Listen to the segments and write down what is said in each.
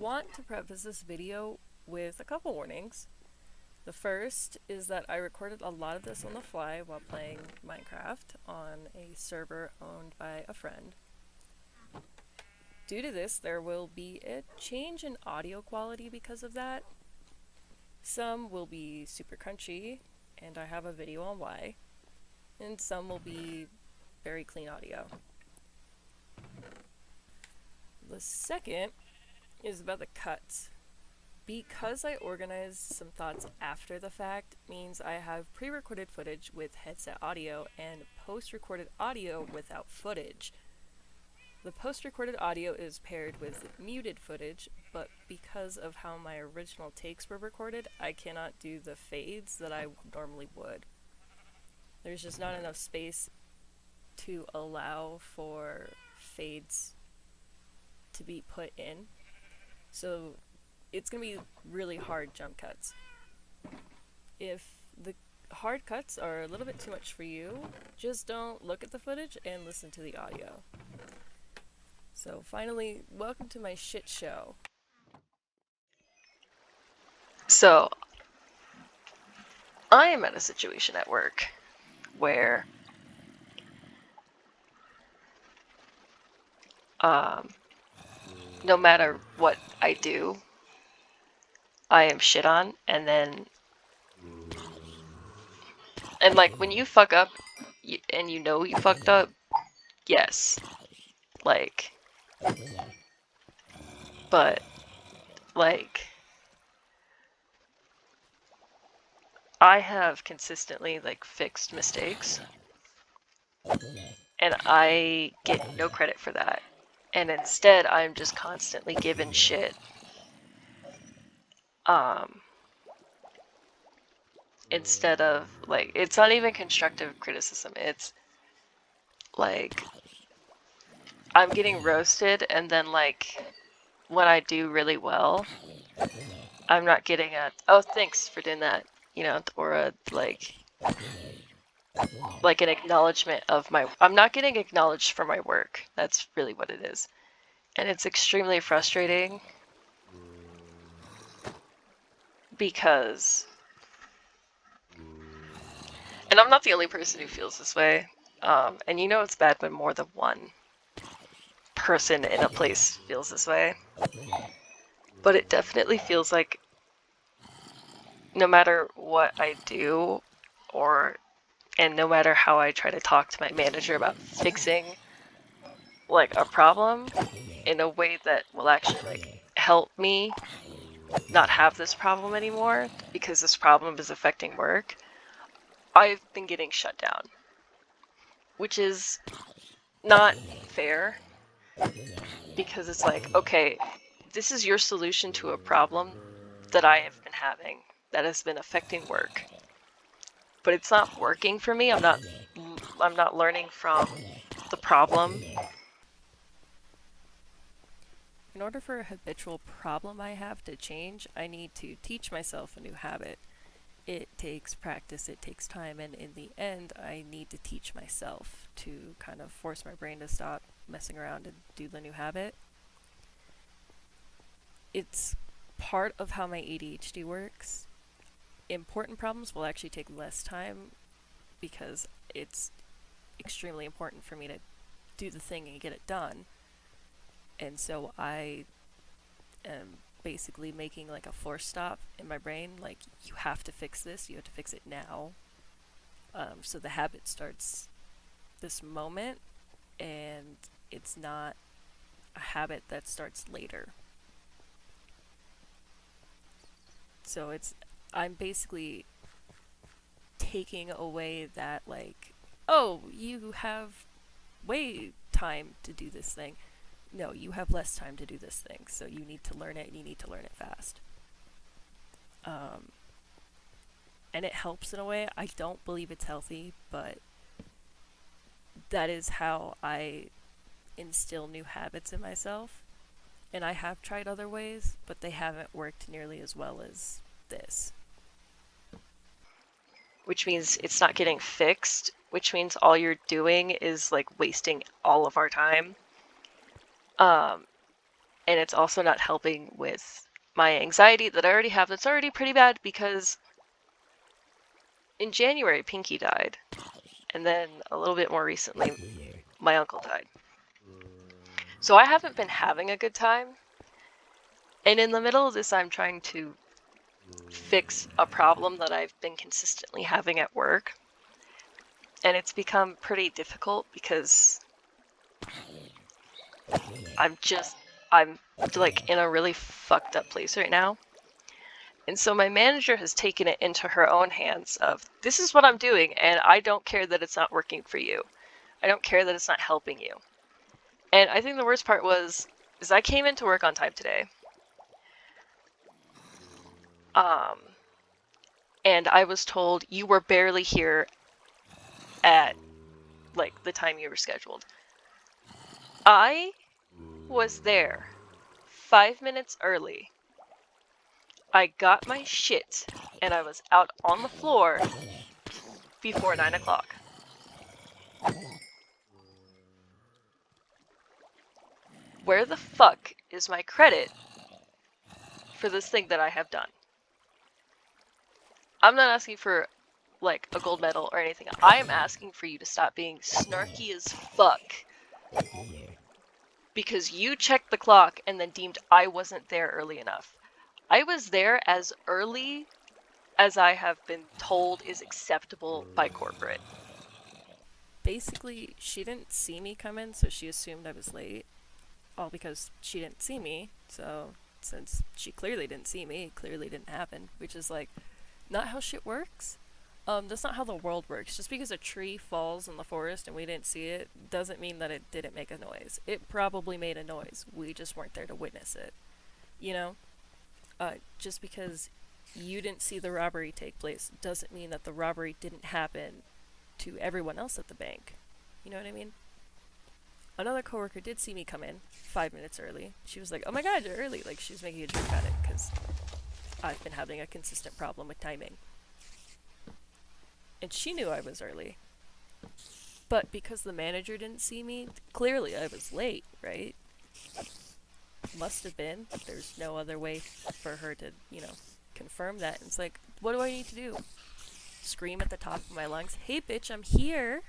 want to preface this video with a couple warnings. The first is that I recorded a lot of this on the fly while playing Minecraft on a server owned by a friend. Due to this, there will be a change in audio quality because of that. Some will be super crunchy, and I have a video on why, and some will be very clean audio. The second is about the cuts. Because I organized some thoughts after the fact means I have pre-recorded footage with headset audio and post-recorded audio without footage. The post-recorded audio is paired with muted footage, but because of how my original takes were recorded, I cannot do the fades that I normally would. There's just not enough space to allow for fades to be put in. So it's going to be really hard jump cuts. If the hard cuts are a little bit too much for you, just don't look at the footage and listen to the audio. So finally, welcome to my shit show. So, I am at a situation at work where no matter what I do, I am shit on, and like when you fuck up and you know you fucked up, yes, like, but like I have consistently like fixed mistakes, and I get no credit for that. And instead, I'm just constantly given shit. Instead of, like, it's not even constructive criticism. It's like I'm getting roasted, and then like when I do really well, I'm not getting a oh thanks for doing that, or a like an acknowledgement of my. I'm not getting acknowledged for my work. That's really what it is, and it's extremely frustrating because, and I'm not the only person who feels this way. And it's bad when more than one person in a place feels this way. But it definitely feels like no matter what I do, and no matter how I try to talk to my manager about fixing like a problem in a way that will actually like help me not have this problem anymore because this problem is affecting work, I've been getting shut down, which is not fair because it's like, okay, this is your solution to a problem that I have been having that has been affecting work, but it's not working for me. I'm not learning from the problem. In order for a habitual problem I have to change, I need to teach myself a new habit. It takes practice, it takes time, and in the end, I need to teach myself to kind of force my brain to stop messing around and do the new habit. It's part of how my ADHD works. Important problems will actually take less time because it's extremely important for me to do the thing and get it done. And so I am basically making like a force stop in my brain, like, you have to fix this, you have to fix it now. So the habit starts this moment, and it's not a habit that starts later. So I'm basically taking away that, like, oh, you have way time to do this thing. No, you have less time to do this thing, so you need to learn it, and you need to learn it fast. And it helps in a way. I don't believe it's healthy, but that is how I instill new habits in myself. And I have tried other ways, but they haven't worked nearly as well as this. Which means it's not getting fixed, which means all you're doing is like wasting all of our time. And it's also not helping with my anxiety that I already have that's already pretty bad because in January, Pinky died. And then a little bit more recently, my uncle died. So I haven't been having a good time. And in the middle of this, I'm trying to fix a problem that I've been consistently having at work. And it's become pretty difficult because I'm like in a really fucked up place right now. And so my manager has taken it into her own hands of, this is what I'm doing, and I don't care that it's not working for you. I don't care that it's not helping you. And I think the worst part is I came into work on time today. And I was told you were barely here at, like, the time you were scheduled. I was there 5 minutes early. I got my shit, and I was out on the floor before 9 o'clock. Where the fuck is my credit for this thing that I have done? I'm not asking for, like, a gold medal or anything. I am asking for you to stop being snarky as fuck. Because you checked the clock and then deemed I wasn't there early enough. I was there as early as I have been told is acceptable by corporate. Basically, she didn't see me come in, so she assumed I was late. All because she didn't see me, so since she clearly didn't see me, it clearly didn't happen, which is like not how shit works. That's not how the world works. Just because a tree falls in the forest and we didn't see it doesn't mean that it didn't make a noise. It probably made a noise. We just weren't there to witness it. You know? Just because you didn't see the robbery take place doesn't mean that the robbery didn't happen to everyone else at the bank. You know what I mean? Another coworker did see me come in 5 minutes early. She was like, "Oh my god, you're early!" Like she was making a joke about it because I've been having a consistent problem with timing, and she knew I was early. But because the manager didn't see me, clearly I was late, right? Must have been. There's no other way for her to, confirm that. And it's like, what do I need to do? Scream at the top of my lungs, "Hey bitch, I'm here!"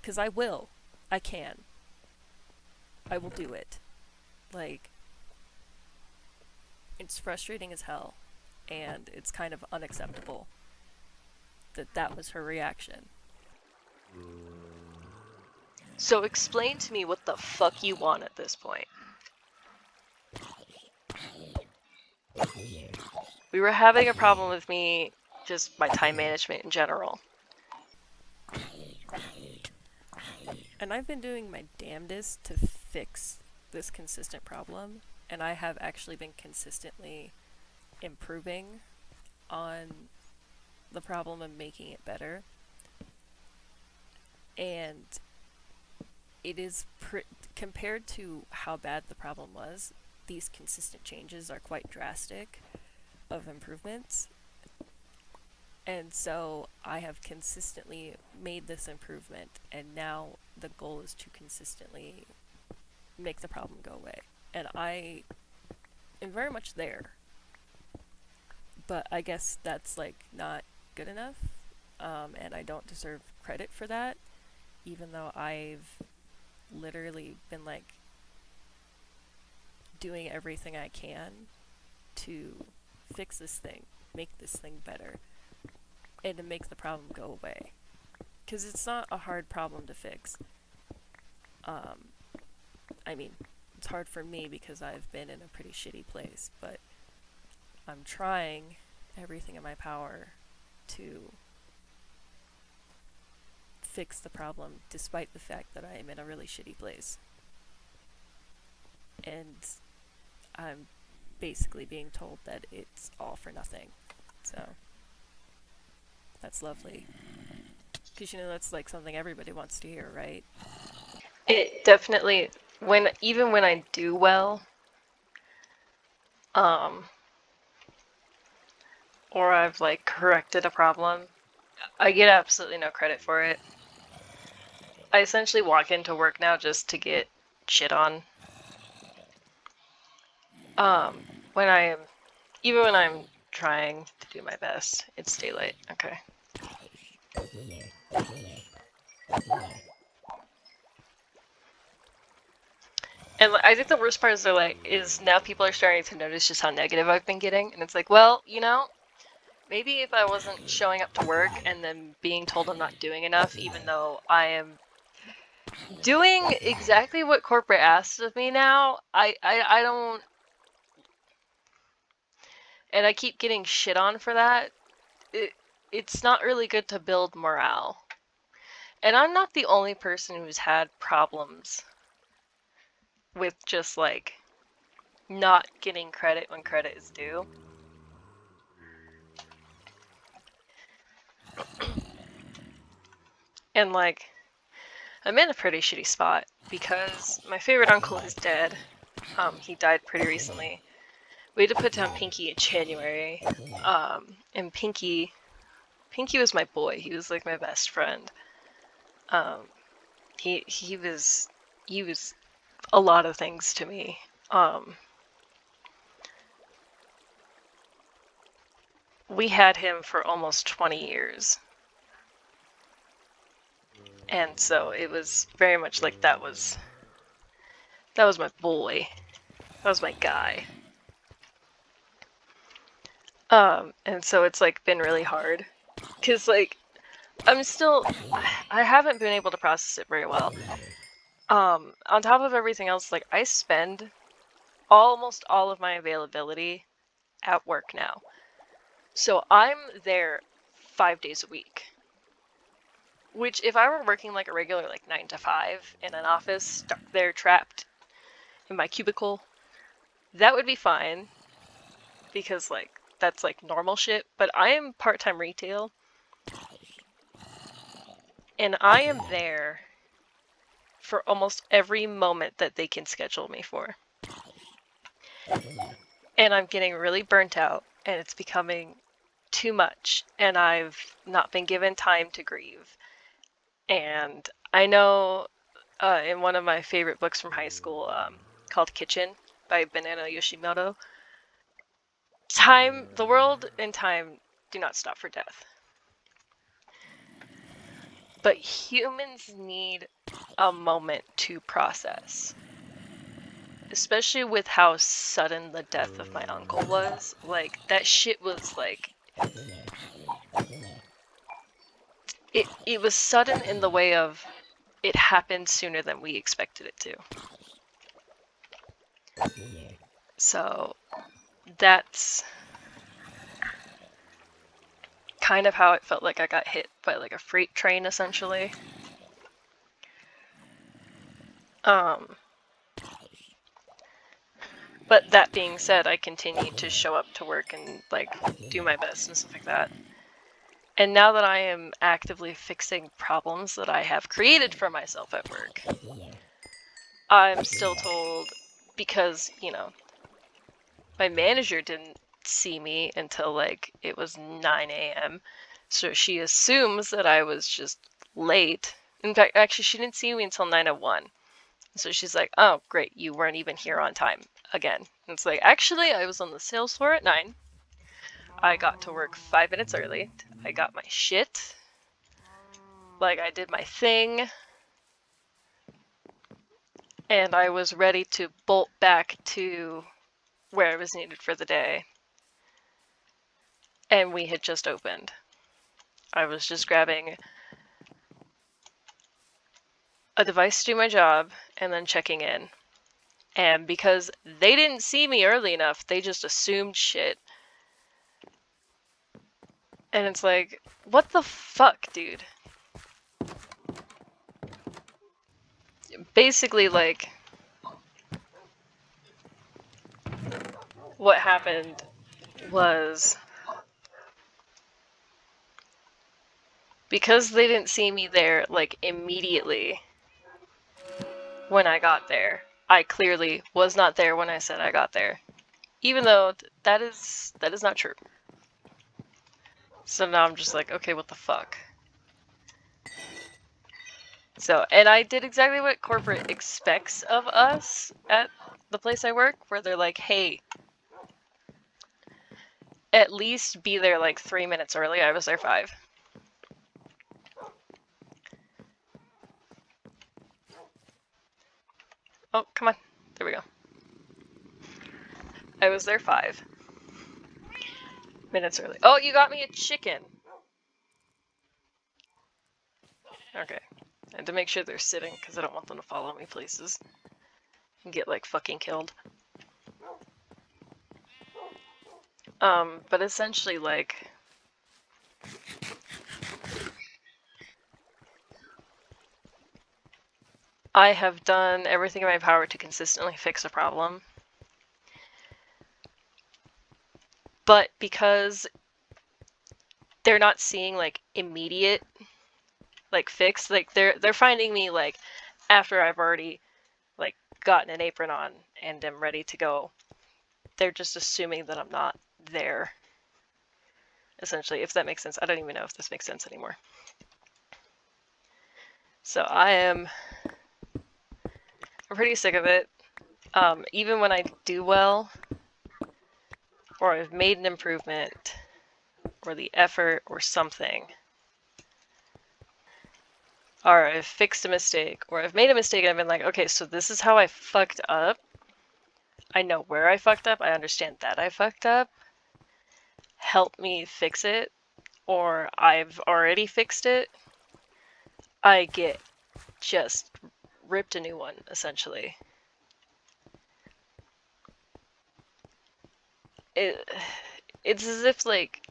Because I will. I can. I will do it. Like, it's frustrating as hell. And it's kind of unacceptable that that was her reaction. So explain to me what the fuck you want at this point. We were having a problem with me, just my time management in general. And I've been doing my damnedest to fix this consistent problem, and I have actually been consistently improving on the problem and making it better. And it is compared to how bad the problem was, these consistent changes are quite drastic of improvements. And so I have consistently made this improvement, and now the goal is to consistently make the problem go away. And I am very much there. But I guess that's like not good enough, and I don't deserve credit for that, even though I've literally been like doing everything I can to fix this thing, make this thing better, and to make the problem go away. Because it's not a hard problem to fix. I mean, it's hard for me because I've been in a pretty shitty place, but I'm trying everything in my power to fix the problem despite the fact that I am in a really shitty place. And I'm basically being told that it's all for nothing. So that's lovely. Because that's like something everybody wants to hear, right? It definitely, even when I do well, or I've like corrected a problem, I get absolutely no credit for it. I essentially walk into work now just to get shit on. Um, when I am, even when I'm trying to do my best, it's daylight. Okay. And I think the worst part is is now people are starting to notice just how negative I've been getting, and it's like, well, maybe if I wasn't showing up to work and then being told I'm not doing enough, even though I am doing exactly what corporate asks of me now, I don't, and I keep getting shit on for that. It's not really good to build morale. And I'm not the only person who's had problems with just like not getting credit when credit is due. And like, I'm in a pretty shitty spot because my favorite uncle is dead. He died pretty recently. We had to put down Pinky in January. And Pinky was my boy. He was like my best friend. Um, he was a lot of things to me. We had him for almost 20 years. And so it was very much like that was my boy. That was my guy. And so it's like been really hard. Cause like I haven't been able to process it very well. On top of everything else, like I spend almost all of my availability at work now. So I'm there 5 days a week. Which if I were working like a regular like 9 to 5 in an office, stuck there trapped in my cubicle, that would be fine. Because like that's like normal shit. But I am part-time retail. And I am there for almost every moment that they can schedule me for. And I'm getting really burnt out, and it's becoming too much, and I've not been given time to grieve. And I know in one of my favorite books from high school, called Kitchen by Banana Yoshimoto, the world and time do not stop for death. But humans need a moment to process. Especially with how sudden the death of my uncle was. Like, that shit was like. It was sudden in the way of it happened sooner than we expected it to. So, that's kind of how it felt like I got hit by like a freight train, essentially. But that being said, I continue to show up to work and like do my best and stuff like that. And now that I am actively fixing problems that I have created for myself at work, I'm still told, because, my manager didn't see me until like it was 9 a.m. So she assumes that I was just late. In fact, actually, she didn't see me until 9:01. So she's like, oh, great, you weren't even here on time again. And it's like, actually, I was on the sales floor at 9. I got to work 5 minutes early. I got my shit. Like, I did my thing. And I was ready to bolt back to where I was needed for the day. And we had just opened. I was just grabbing a device to do my job and then checking in. And because they didn't see me early enough, they just assumed shit. And it's like, what the fuck, dude? Basically, like, what happened was because they didn't see me there, like, immediately when I got there. I clearly was not there when I said I got there. Even though that is not true. So now I'm just like, okay, what the fuck? So, and I did exactly what corporate expects of us at the place I work, where they're like, hey, at least be there like 3 minutes early. I was there 5. Oh, come on. There we go. I was there 5 minutes early. Oh, you got me a chicken. Okay. And to make sure they're sitting, because I don't want them to follow me places and get like fucking killed. But essentially, like, I have done everything in my power to consistently fix a problem. But because they're not seeing like immediate like fix, like they're finding me like after I've already like gotten an apron on and am ready to go. They're just assuming that I'm not there. Essentially, if that makes sense. I don't even know if this makes sense anymore. So I'm pretty sick of it. Even when I do well, or I've made an improvement, or the effort, or something, or I've fixed a mistake, or I've made a mistake and I've been like, okay, so this is how I fucked up. I know where I fucked up. I understand that I fucked up. Help me fix it, or I've already fixed it. I get just ripped a new one, essentially. It's as if, like,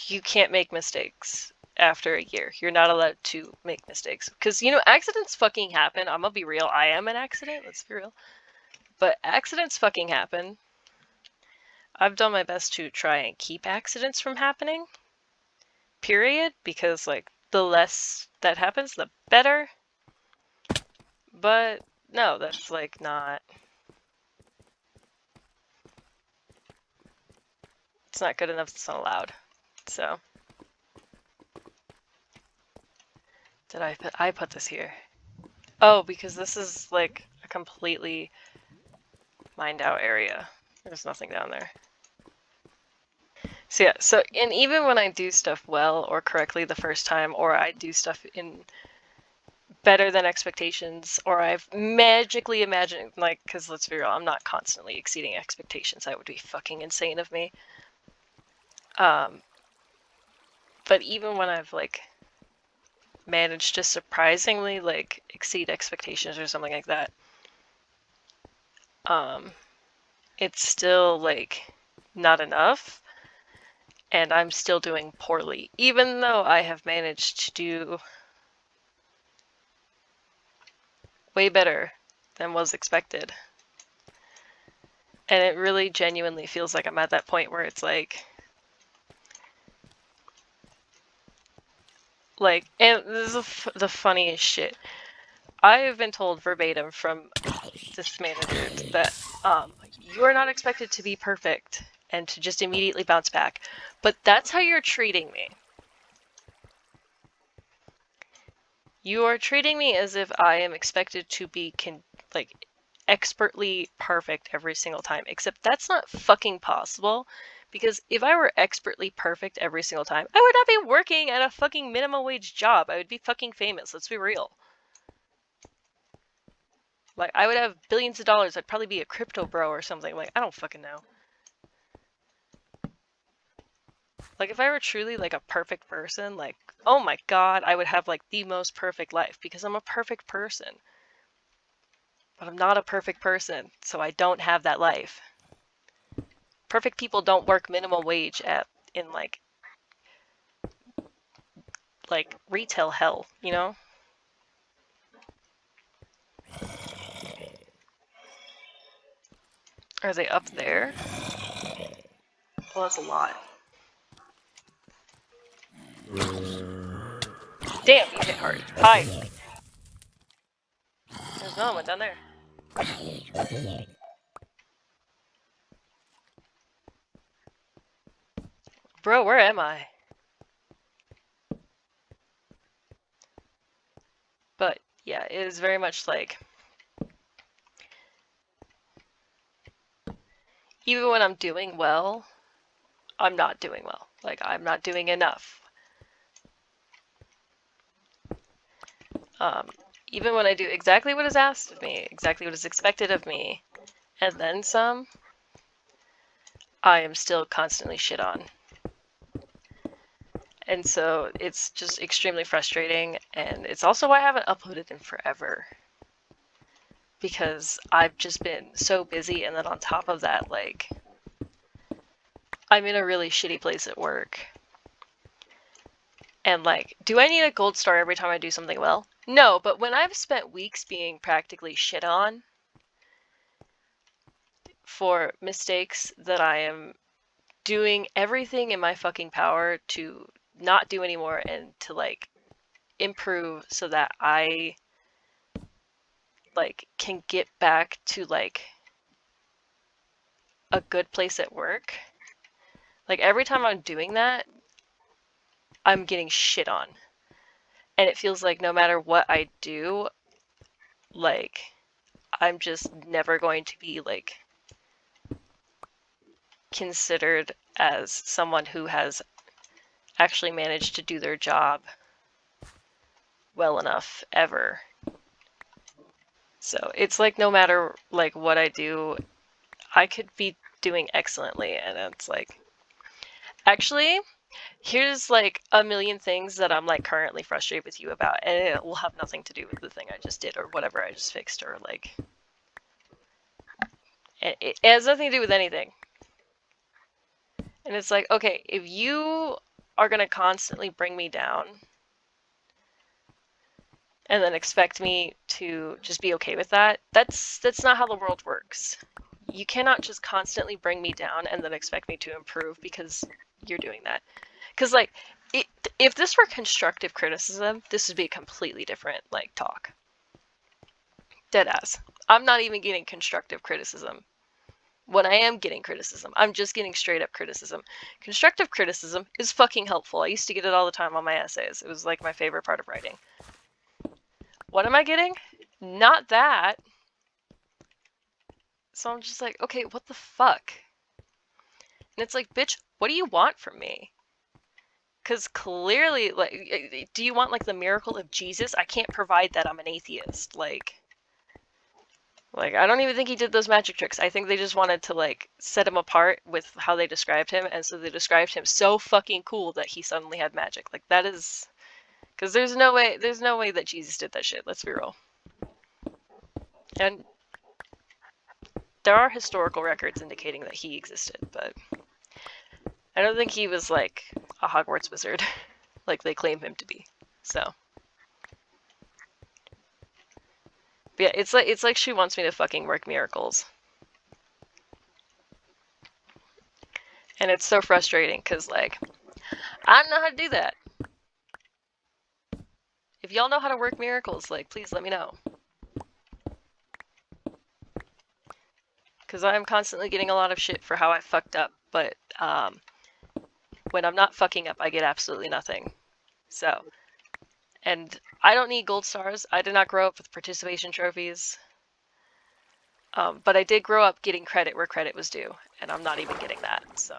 you can't make mistakes after a year. You're not allowed to make mistakes. Because, you know, accidents fucking happen. I'm gonna be real. I am an accident. Let's be real. But accidents fucking happen. I've done my best to try and keep accidents from happening. Period. Because, like, the less that happens, the better. But, no, that's, like, not... It's not good enough. It's not allowed. So... Did I put this here? Oh, because this is like a completely mined out area. There's nothing down there. So yeah, and even when I do stuff well or correctly the first time, or I do stuff in better than expectations, or I've magically imagined, like, because let's be real, I'm not constantly exceeding expectations. That would be fucking insane of me. But even when I've like managed to surprisingly like exceed expectations or something like that, it's still like not enough, and I'm still doing poorly, even though I have managed to do way better than was expected. And it really genuinely feels like I'm at that point where it's like, and this is the funniest shit. I have been told verbatim from this manager that you are not expected to be perfect and to just immediately bounce back, but that's how you're treating me. You are treating me as if I am expected to be like expertly perfect every single time, except that's not fucking possible. Because if I were expertly perfect every single time, I would not be working at a fucking minimum wage job. I would be fucking famous. Let's be real. Like, I would have billions of dollars. I'd probably be a crypto bro or something. Like, I don't fucking know. Like, if I were truly, like, a perfect person, like, oh my god, I would have, like, the most perfect life. Because I'm a perfect person. But I'm not a perfect person, so I don't have that life. Perfect people don't work minimum wage in like retail hell, you know? Are they up there? Well, that's a lot. Damn, you hit hard. Hi. There's another one down there. Bro, where am I? But yeah, it is very much like even when I'm doing well, I'm not doing well. Like, I'm not doing enough. Um, Even when I do exactly what is asked of me, exactly what is expected of me, and then some, I am still constantly shit on. And so it's just extremely frustrating, and it's also why I haven't uploaded in forever. Because I've just been so busy, and then on top of that, like, I'm in a really shitty place at work. And like, do I need a gold star every time I do something well? No, but when I've spent weeks being practically shit on for mistakes that I am doing everything in my fucking power to not do anymore and to like improve so that I like can get back to like a good place at work. Like every time I'm doing that, I'm getting shit on. And it feels like no matter what I do, like I'm just never going to be like considered as someone who has actually managed to do their job well enough ever. So it's like no matter like what I do, I could be doing excellently, and it's like actually here's like a million things that I'm like currently frustrated with you about, and it will have nothing to do with the thing I just did or whatever I just fixed, or like it has nothing to do with anything. And it's like, okay, if you are gonna constantly bring me down and then expect me to just be okay with that, that's not how the world works. You cannot just constantly bring me down and then expect me to improve because you're doing that. Because like, if this were constructive criticism, this would be a completely different like talk. Deadass. I'm not even getting constructive criticism. When I am getting criticism, I'm just getting straight up criticism. Constructive criticism is fucking helpful. I used to get it all the time on my essays. It was like my favorite part of writing. What am I getting? Not that. So I'm just like, okay, what the fuck? And it's like, bitch, what do you want from me? Because clearly, like, do you want like the miracle of Jesus? I can't provide that. I'm an atheist. Like I don't even think he did those magic tricks. I think they just wanted to like set him apart with how they described him, and so they described him so fucking cool that he suddenly had magic. Like that is, because there's no way that Jesus did that shit. Let's be real. And there are historical records indicating that he existed, but I don't think he was like a Hogwarts wizard, like they claim him to be. So, but yeah, it's like she wants me to fucking work miracles, and it's so frustrating because like I don't know how to do that. If y'all know how to work miracles, like please let me know, because I'm constantly getting a lot of shit for how I fucked up, but when I'm not fucking up, I get absolutely nothing. So, and I don't need gold stars. I did not grow up with participation trophies. But I did grow up getting credit where credit was due, and I'm not even getting that, so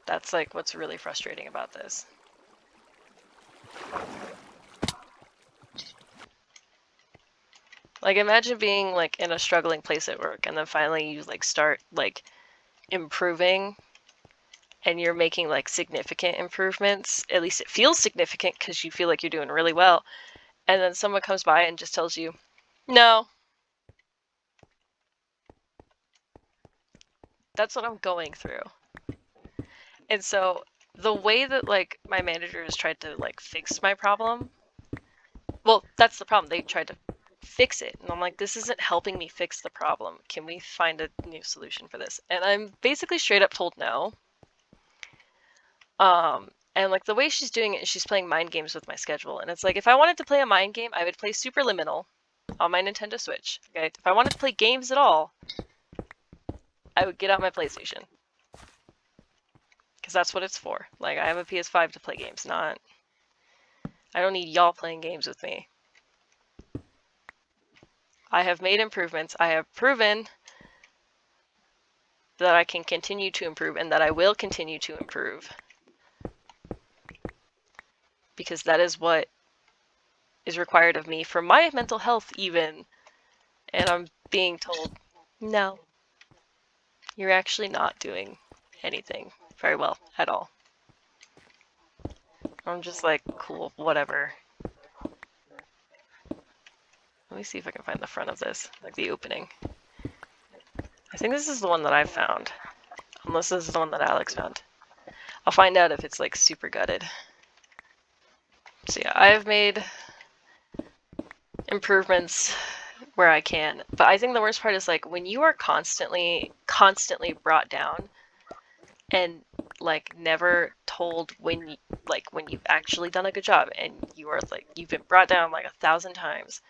that's like what's really frustrating about this. Like imagine being like in a struggling place at work and then finally you like start like improving and you're making like significant improvements. At least it feels significant because you feel like you're doing really well. And then someone comes by and just tells you, no. That's what I'm going through. And so the way that like my manager has tried to like fix my problem, well, that's the problem. They tried to fix it. And I'm like, this isn't helping me fix the problem. Can we find a new solution for this? And I'm basically straight up told no. And like the way she's doing it is she's playing mind games with my schedule. And it's like, if I wanted to play a mind game, I would play Superliminal on my Nintendo Switch. Okay? If I wanted to play games at all, I would get out my PlayStation. Because that's what it's for. Like, I have a PS5 to play games, not... I don't need y'all playing games with me. I have made improvements. I have proven that I can continue to improve and that I will continue to improve. Because that is what is required of me for my mental health even. And I'm being told, no, you're actually not doing anything very well at all. I'm just like, cool, whatever. Let me see if I can find the front of this, like the opening. I think this is the one that I found. Unless this is the one that Alex found. I'll find out if it's like super gutted. So yeah, I've made improvements where I can. But I think the worst part is like when you are constantly brought down and like never told when you've actually done a good job, and you are like you've been brought down like 1,000 times,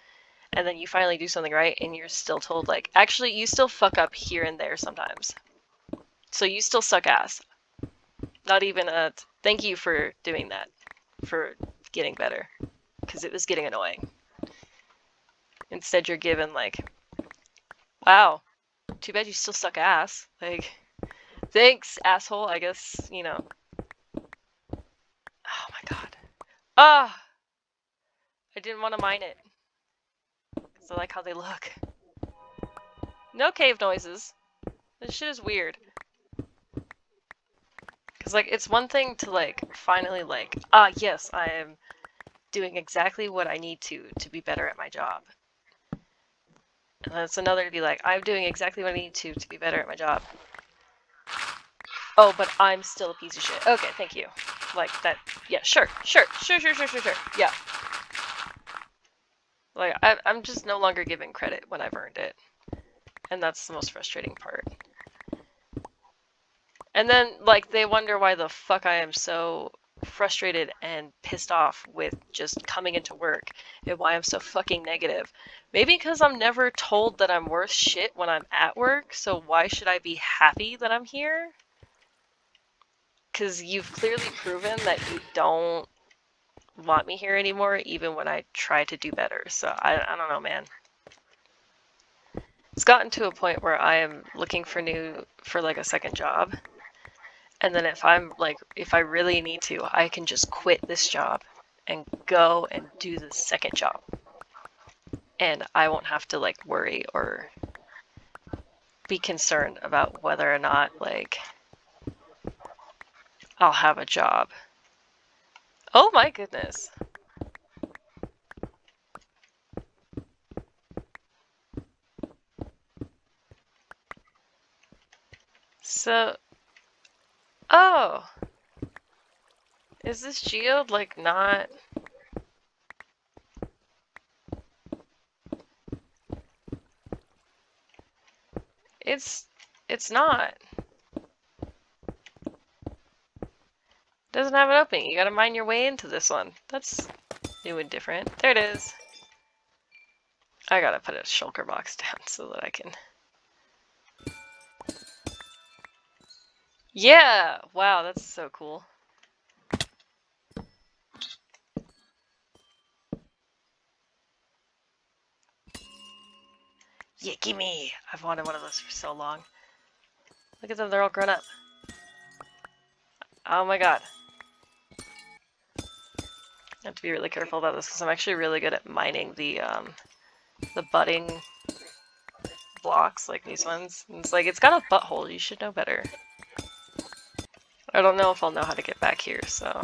and then you finally do something right and you're still told like actually you still fuck up here and there sometimes. So you still suck ass. Not even a thank you for doing that, for getting better, because it was getting annoying. Instead you're given like, wow, too bad you still suck ass. Like, thanks, asshole, I guess, you know. Oh my god. Ah! I didn't want to mine it. Because I like how they look. No cave noises. This shit is weird. Because, like, it's one thing to, like, finally, like, yes, I am doing exactly what I need to be better at my job. And then it's another to be like, I'm doing exactly what I need to be better at my job. Oh, but I'm still a piece of shit. Okay, thank you. Like, that, yeah, sure. Yeah. Like, I'm just no longer given credit when I've earned it. And that's the most frustrating part. And then, like, they wonder why the fuck I am so frustrated and pissed off with just coming into work and why I'm so fucking negative. Maybe because I'm never told that I'm worth shit when I'm at work, so why should I be happy that I'm here? Because you've clearly proven that you don't want me here anymore, even when I try to do better. So I don't know, man. It's gotten to a point where I am looking for like a second job. And then if I really need to, I can just quit this job and go and do the second job. And I won't have to like worry or be concerned about whether or not like I'll have a job. Oh my goodness. So, oh, is this geode like not? It's not. Doesn't have an opening. You gotta mine your way into this one. That's new and different. There it is. I gotta put a shulker box down so that I can. Yeah! Wow, that's so cool. Yeah, gimme! I've wanted one of those for so long. Look at them, they're all grown up. Oh my god. I have to be really careful about this because I'm actually really good at mining the budding blocks, like these ones. And it's like, it's got a butthole, you should know better. I don't know if I'll know how to get back here, so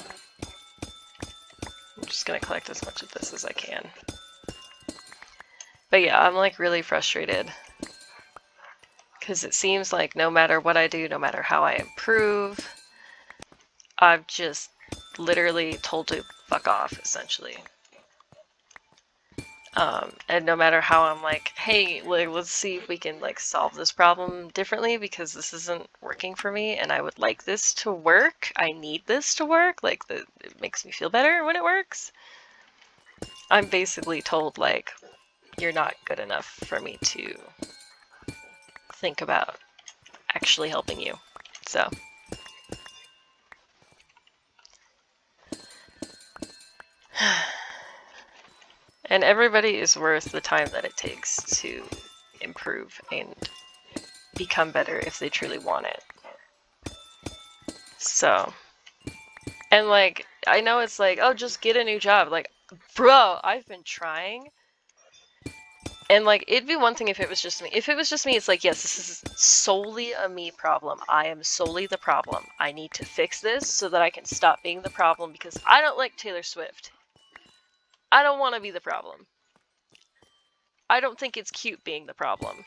I'm just gonna collect as much of this as I can. But yeah, I'm like really frustrated. Because it seems like no matter what I do, no matter how I improve, I'm just literally told to fuck off, essentially. And no matter how I'm like, hey, like, let's see if we can like solve this problem differently because this isn't working for me and I would like this to work. I need this to work. Like, it makes me feel better when it works. I'm basically told like, you're not good enough for me to think about actually helping you. So. And everybody is worth the time that it takes to improve and become better if they truly want it. So, and like, I know it's like, oh, just get a new job. Like, bro, I've been trying. And like, it'd be one thing if it was just me. If it was just me, it's like, yes, this is solely a me problem. I am solely the problem. I need to fix this so that I can stop being the problem because I don't like Taylor Swift. I don't want to be the problem. I don't think it's cute being the problem.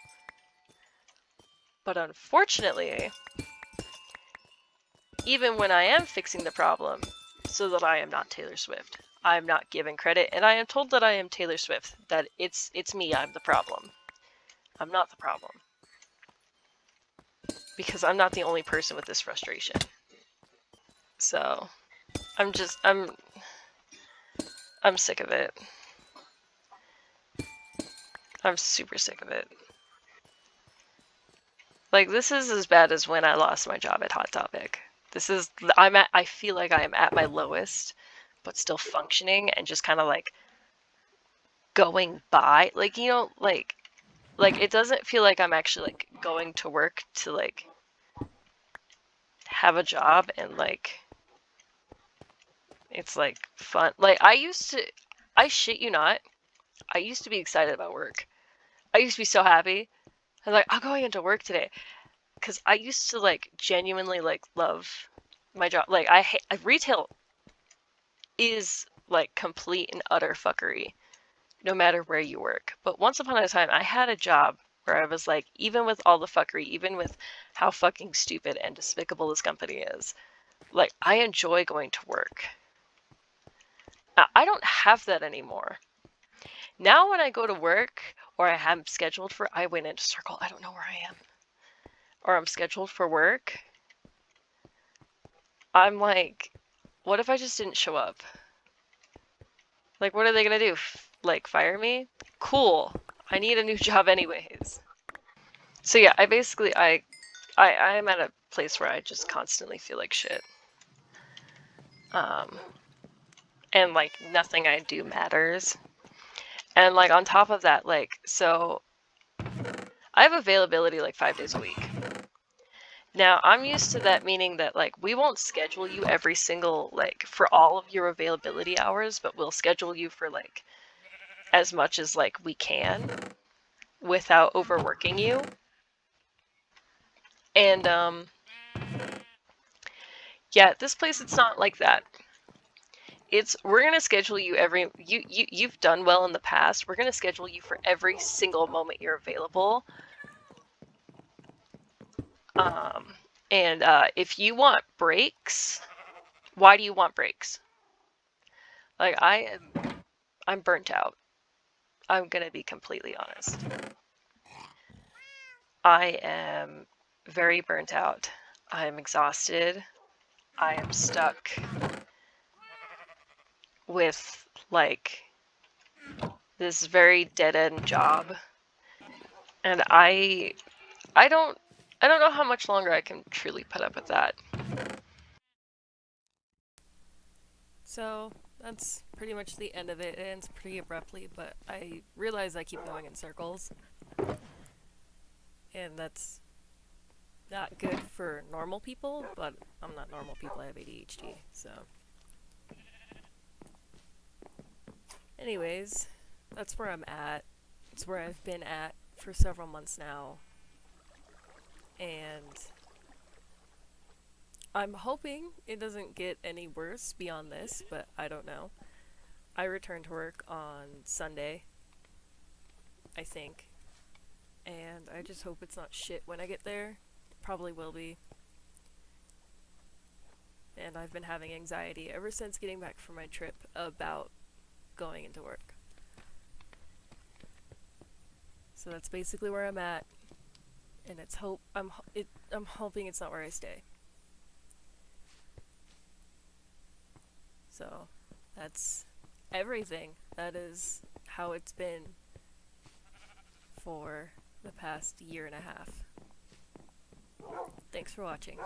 But unfortunately, even when I am fixing the problem so that I am not Taylor Swift, I am not given credit, and I am told that I am Taylor Swift, that it's me, I'm the problem. I'm not the problem. Because I'm not the only person with this frustration. So, I'm sick of it. I'm super sick of it. Like, this is as bad as when I lost my job at Hot Topic. I feel like I am at my lowest, but still functioning and just kind of like going by. Like, you know, like it doesn't feel like I'm actually like going to work to like have a job and like it's like fun. Like, I shit you not, I used to be excited about work. I used to be so happy. I was like, I'm going into work today. Because I used to like genuinely like love my job. Like, retail is like complete and utter fuckery, no matter where you work. But once upon a time, I had a job where I was like, even with all the fuckery, even with how fucking stupid and despicable this company is, like, I enjoy going to work. Now, I don't have that anymore. Now when I go to work, or I am scheduled for, I went into circle, I don't know where I am, or I'm scheduled for work, I'm like, what if I just didn't show up? Like, what are they gonna do? Like, fire me? Cool. I need a new job anyways. So yeah, I am at a place where I just constantly feel like shit. Um, and like nothing I do matters. And like on top of that, like, so I have availability like 5 days a week. Now, I'm used to that meaning that like we won't schedule you every single like for all of your availability hours, but we'll schedule you for like as much as like we can without overworking you. And yeah, this place it's not like that. We're gonna schedule you you've done well in the past. We're gonna schedule you for every single moment you're available. Um, and if you want breaks, why do you want breaks? Like, I'm burnt out. I'm gonna be completely honest. I am very burnt out. I am exhausted. I am stuck with like this very dead-end job. And I don't I don't know how much longer I can truly put up with that. So that's pretty much the end of it. It ends pretty abruptly, but I realize I keep going in circles, and that's not good for normal people. But I'm not normal people. I have ADHD. So, anyways, that's where I'm at. It's where I've been at for several months now, and I'm hoping it doesn't get any worse beyond this, but I don't know. I return to work on Sunday, I think, and I just hope it's not shit when I get there. Probably will be. And I've been having anxiety ever since getting back from my trip about going into work. So that's basically where I'm at, and I'm hoping it's not where I stay. So that's everything. That is how it's been for the past year and a half. Thanks for watching.